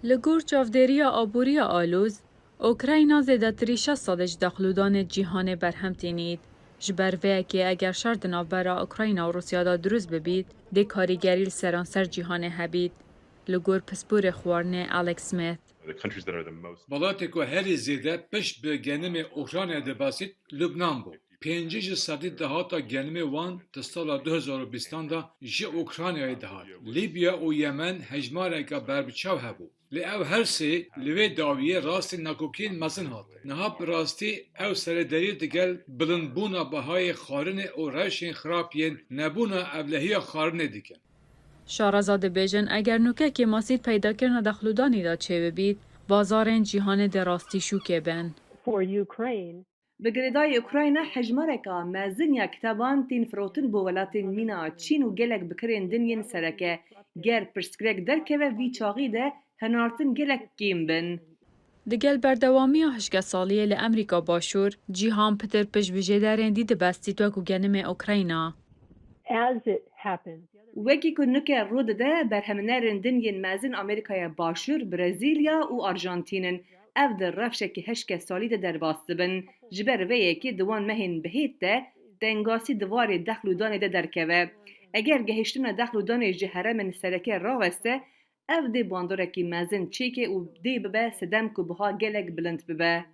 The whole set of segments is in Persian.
لگور چافدریا آبوریا آلوز، اوکراینا زیده تریشه سادش دخلودان جیهان برهم تینید. جبر وی که اگر شرط نابرا اوکراینا و روسیا دا دروز ببید، دی کاریگری سرانسر جیهان هبید. لگور پسپور خوارنه الکس سمیت. ولاتی که هری زیده پشت به گنم اوکراینیا دباسید لبنان بود. 5 سادی دهاتا گنم وان تستالا 2020 دا جه اوکراینیای دهات. لیبیا و یمن هجماره که بربچاو هبو. لی او هر سه لیوی داویه راستی نکوکین مزن هات. نهاب راستی او سردری دگل بلندبونا بهای خارن و روشین خرابین نبونا اولهی خارن دیگن. شارزاد بیژن اگر نوکه که ماسید پیدا کرنا دخلودانی دا چه ببید، بازار جیهان دراستی شوکه بن. بگردای اوکراینا حجمارکا مزنیا کتابان تین فروتن بو ولاتین مینا چین و گلک بکرین دنین سرکه گر پرسکرک درکه و وی چاقی ده هنارتن گلک گیم بن. دگل بردوامی هشگه سالیه لامریکا باشور، جیهان پتر پش بجه دارین دید بستی تو اکو گنم اوکراینا. وکی که نکه رود ده برهمنرین دنین مزن امریکای باشور، برزیلیا و آرژانتینن او در رفشکی هشگه سالی ده در باست بن جبر ویه که دوان مهین بهید ده دنگاسی دواری دخلودان ده درکوه. اگر گهشتن دخلودان جهره من سرکه راوسته او دی باندورکی مزن چیکه و دی ببه سدم که بها گلک بلند ببه.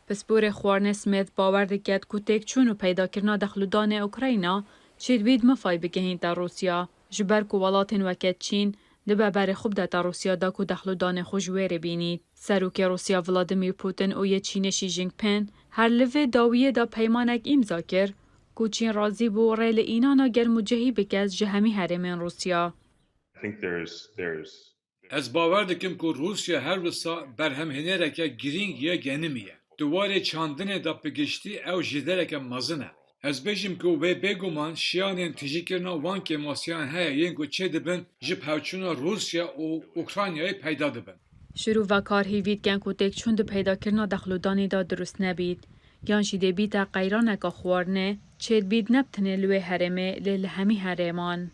پسپور خوارن سمیت باور دکت که تک چونو پیدا کرنا دخلودان اوکراینا چید بید مفای بگهین تا روسیا. جبر که ولاتین وکت چین دبه بر خوب ده تا روسیا دا که دخلودان خوشویر بینید. سروک روسیا ولادیمیر پوتین و یه چین شی جینگ پین هر لوه داویه دا پیمانک امضا کرد که چین راضی بو ریل اینانا گرم و جهی بکز جهمی هرمین روسیا. از باور دکم که روسیا هر وسا برهمهنه رکه گرینگ یا گنمیه. دواره چاندنه دا پگشتی او جده که مزنه. از بیشم که وی بگومان شیانین تجیکرنا وان که ماسیان های ینگو چه دبن جب هاوچونا روسیا و اوکراینیای پیدا دبن. شروع و کار هیوید گن که تک چون ده پیدا کرنا دخلودانی دا درست نبید. گان شیده بیتا قیرانکا خوارنه چید بید نبتنه لوی هرمه لیل همی هرمان.